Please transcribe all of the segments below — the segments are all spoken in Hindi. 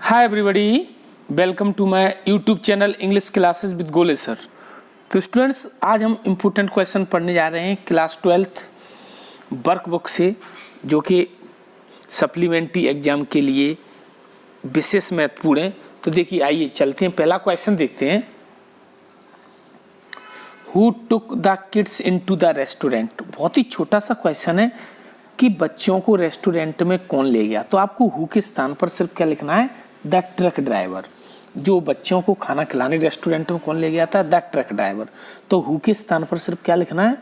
Hi everybody, welcome to my YouTube channel English classes with Gole sir. तो स्टूडेंट्स, आज हम इम्पोर्टेंट क्वेश्चन पढ़ने जा रहे हैं क्लास 12th वर्कबुक से, जो कि सप्लीमेंट्री एग्जाम के लिए विशेष महत्वपूर्ण है। तो देखिए, आइए चलते हैं, पहला क्वेश्चन देखते हैं। Who took the kids into the restaurant. बहुत ही छोटा सा क्वेश्चन है कि बच्चों को रेस्टोरेंट में कौन ले गया। तो आपको हु के स्थान पर सिर्फ क्या लिखना है, द ट्रक ड्राइवर। जो बच्चों को खाना खिलाने रेस्टोरेंट में कौन ले गया था, द ट्रक ड्राइवर। तो हु के स्थान पर सिर्फ क्या लिखना है,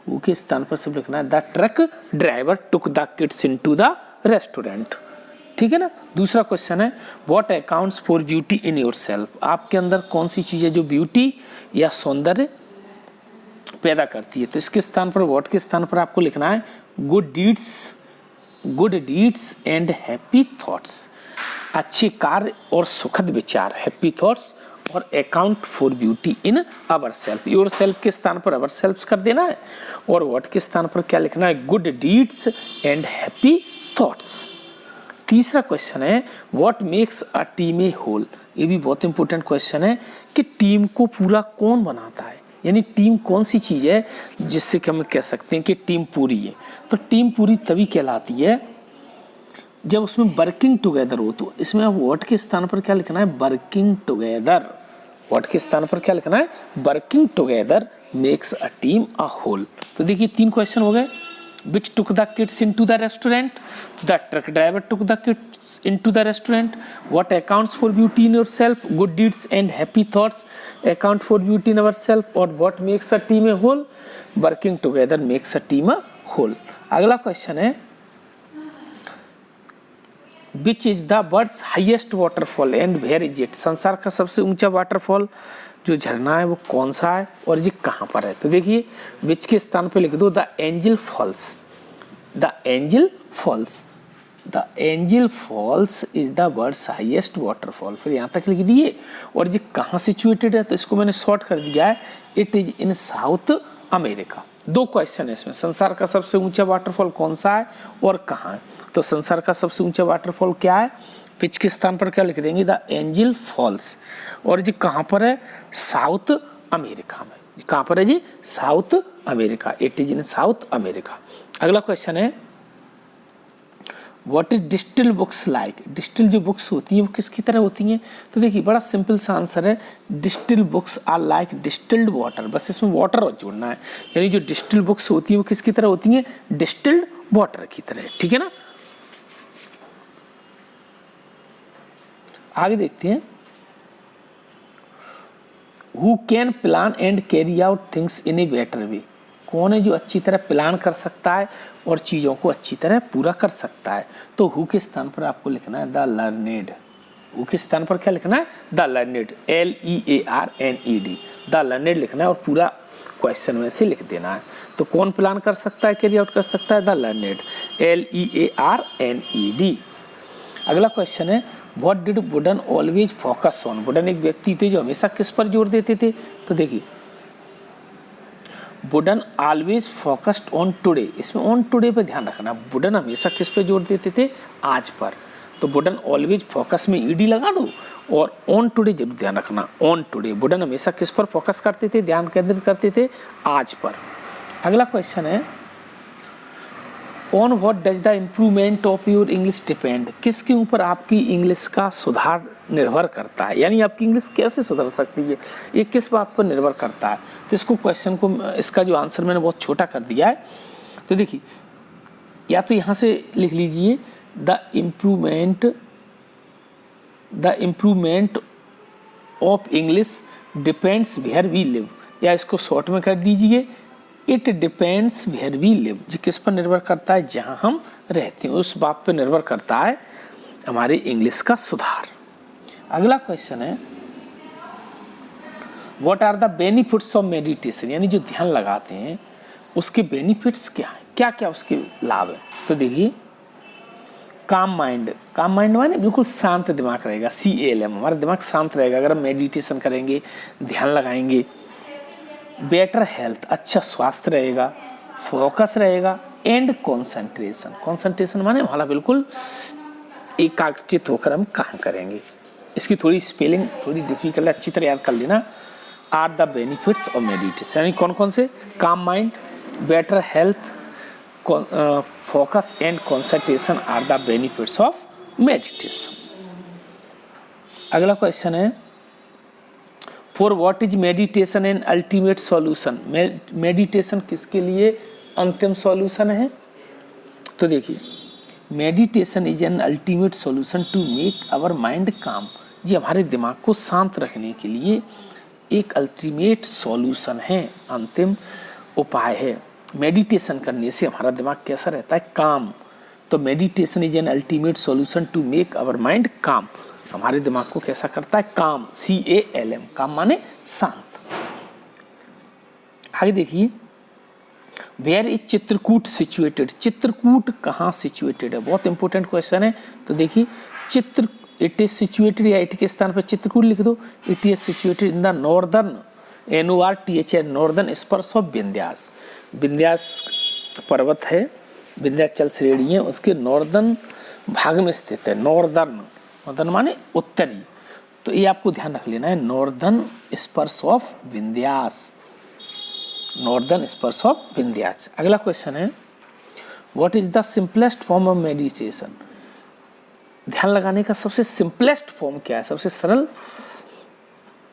हु के स्थान पर सिर्फ लिखना है the truck driver took the kids into the restaurant. ठीक है ना। दूसरा क्वेश्चन है, what accounts for beauty in yourself. आपके अंदर कौन सी चीज है जो ब्यूटी या सौंदर्य पैदा करती है। तो इसके स्थान पर, व्हाट के स्थान पर आपको लिखना है good deeds and happy thoughts. अच्छे कार्य और सुखद विचार, हैप्पी थॉट्स, और account for beauty in our self. Your self के स्थान पर अवर सेल्फ कर देना है, और व्हाट के स्थान पर क्या लिखना है, good deeds and happy thoughts. तीसरा क्वेश्चन है, what makes a team a whole. ये भी बहुत इंपॉर्टेंट क्वेश्चन है कि टीम को पूरा कौन बनाता है, यानी टीम कौन सी चीज है जिससे कि हम कह सकते हैं कि टीम पूरी है। तो टीम पूरी तभी कहलाती है जब उसमें वर्किंग टुगेदर हो। तो इसमें अब व्हाट के स्थान पर क्या लिखना है, वर्किंग टुगेदर। व्हाट के स्थान पर क्या लिखना है, working together makes a team a whole. तो देखिए, 3 क्वेश्चन हो गए। Which took the kids into the restaurant? So the truck driver took the kids into the restaurant. What accounts for beauty in yourself? Good deeds and happy thoughts account for beauty in ourselves. Or what makes a team a whole? Working together makes a team a whole. अगला क्वेश्चन है, Which is the world's highest waterfall and where is it? संसार का सबसे ऊंचा वाटरफॉल जो झरना है वो कौन सा है और ये कहाँ पर है। तो देखिए, विच के स्थान पे लिख दो the Angel Falls. The Angel Falls, the Angel Falls is the world's highest waterfall. फिर यहाँ तक लिख दिए, और ये कहाँ सिचुएटेड है, तो इसको मैंने शॉर्ट कर दिया है, it is in South America. 2 question है इसमें, संसार का सबसे ऊंचा वाटरफॉल कौन सा है और कहाँ है। तो संसार का सबसे ऊंचा वाटरफॉल क्या है, पिच के स्थान पर क्या लिख देंगे, द एंजल फॉल्स। और जी कहाँ पर है, साउथ अमेरिका में। कहाँ पर है जी, South America. It is in South America. अगला क्वेश्चन है, what is distil books like. Distil जो बुक्स होती हैं वो किसकी तरह होती हैं। तो देखिए, बड़ा सिंपल सा आंसर है, distil books are like distilled water. बस इसमें वाटर जोड़ना है, यानी जो डिस्टिल बुक्स होती हैं वो किसकी तरह होती हैं, डिस्टिल्ड वाटर की तरह। ठीक है ना। आगे देखते हैं, who can plan and carry out things in a better way. कौन है जो अच्छी तरह प्लान कर सकता है और चीज़ों को अच्छी तरह पूरा कर सकता है। तो हु के स्थान पर आपको लिखना है द लर्नेड। हु के स्थान पर क्या लिखना है, the learned, LEARNED, the learned लिखना है और पूरा क्वेश्चन में से लिख देना है। तो कौन प्लान कर सकता है, कैरी आउट कर सकता है, द लर्नेड, LEARNED। अगला क्वेश्चन है, what did wooden always focus on. Wooden एक व्यक्ति थे जो हमेशा किस पर जोर देते थे। तो देखिए, wooden always focused on today. इसमें ऑन टुडे पे ध्यान रखना। वुडन हमेशा किस पे जोर देते थे, आज पर। तो वुडन ऑलवेज फोकस में ED लगा दो, और ऑन टुडे जरूर ध्यान रखना, ऑन टुडे। वुडन हमेशा किस पर फोकस करते थे, ध्यान केंद्रित करते थे, आज पर। अगला क्वेश्चन है, on what does the improvement of your English depend. किसके ऊपर आपकी इंग्लिश का सुधार निर्भर करता है, यानी आपकी इंग्लिश कैसे सुधर सकती है, ये किस बात पर निर्भर करता है। तो इसको क्वेश्चन को, इसका जो आंसर मैंने बहुत छोटा कर दिया है। तो देखिए, या तो यहाँ से लिख लीजिए, the improvement of English depends where we live, या इसको शॉर्ट में कर दीजिए, it depends where we live. जो किस पर निर्भर करता है, जहाँ हम रहते हैं, उस बात पर निर्भर करता है हमारी इंग्लिश का सुधार। अगला क्वेश्चन है, what are the benefits of meditation. यानी जो ध्यान लगाते हैं उसके बेनिफिट्स क्या हैं, क्या क्या उसके लाभ है। तो देखिए, काम माइंड माने बिल्कुल शांत दिमाग रहेगा, CALM, हमारा दिमाग शांत रहेगा अगर हम मेडिटेशन करेंगे, ध्यान लगाएंगे। बेटर हेल्थ, अच्छा स्वास्थ्य रहेगा, फोकस रहेगा, एंड कॉन्सेंट्रेशन माने हमारा बिल्कुल एकाग्रचित होकर हम काम करेंगे। इसकी थोड़ी स्पेलिंग थोड़ी डिफिकल्ट, अच्छी तरह याद कर लेना। Are the benefits of meditation, यानी कौन कौन से? Calm mind, better health, focus and concentration are the benefits of meditation. अगला क्वेश्चन है, for what is meditation and ultimate solution? मेडिटेशन किसके लिए अंतिम सॉल्यूशन है? तो देखिए, meditation is an ultimate solution to make our mind calm. ये हमारे दिमाग को शांत रखने के लिए एक अल्टीमेट सॉल्यूशन है, अंतिम उपाय है। मेडिटेशन करने से हमारा दिमाग कैसा रहता है? काम। तो meditation is an ultimate solution to make our mind calm, हमारे दिमाग को कैसा करता है? काम, CALM, काम माने शांत। आगे देखिए, where is Chitrakoot situated? Chitrakoot कहाँ सिचुएटेड है? बहुत इंपॉर्टेंट क्वेश्चन है। तो देखिए, इट इज सिचुएटेड, या इट के स्थान पर चित्रकूट लिख दो। It is situated in the northern, NORTH, northern spurs of Vindhyas. Vindhyas पर्वत है, विंध्याचल श्रेणी है, उसके नॉर्दर्न भाग में स्थित है। नॉर्दर्न माने उत्तरी, तो ये आपको ध्यान रख लेना है, northern spurs of Vindhyas, northern spurs of Vindhyas. अगला क्वेश्चन है, what is the simplest form of meditation? ध्यान लगाने का सबसे सिंपलेस्ट फॉर्म क्या है? सबसे सरल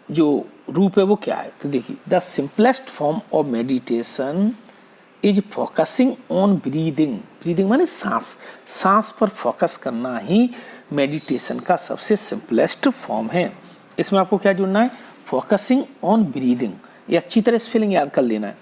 जो रूप है वो क्या है? तो देखिए, the simplest form of meditation is focusing on breathing. Breathing माने सांस, सांस पर फोकस करना ही मेडिटेशन का सबसे सिंपलेस्ट फॉर्म है। इसमें आपको क्या जुड़ना है? फोकसिंग ऑन ब्रीदिंग, ये अच्छी तरह स्पेलिंग याद कर लेना है।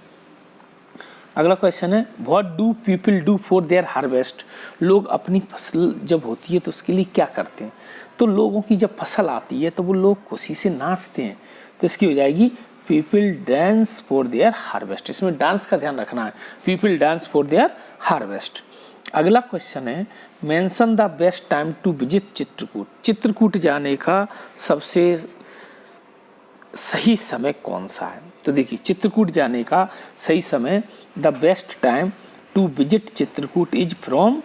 अगला क्वेश्चन है, what do people do for their harvest? लोग अपनी फसल जब होती है तो उसके लिए क्या करते हैं? तो लोगों की जब फसल आती है तो वो लोग खुशी से नाचते हैं, तो इसकी हो जाएगी people dance for their harvest. इसमें डांस का ध्यान रखना है, people dance for their harvest. अगला क्वेश्चन है, mention the best time to visit Chitrakoot? Chitrakoot जाने का सबसे सही समय कौन सा है? तो देखिए, चित्रकूट जाने का सही समय, the best time to visit Chitrakoot is from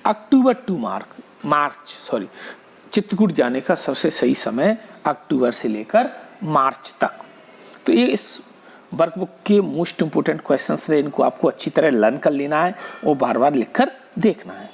October to March. Chitrakoot जाने का सबसे सही समय अक्टूबर से लेकर मार्च तक। तो ये इस वर्कबुक के मोस्ट इंपोर्टेंट क्वेश्चंस रहे, इनको आपको अच्छी तरह लर्न कर लेना है और बार बार लिखकर देखना है।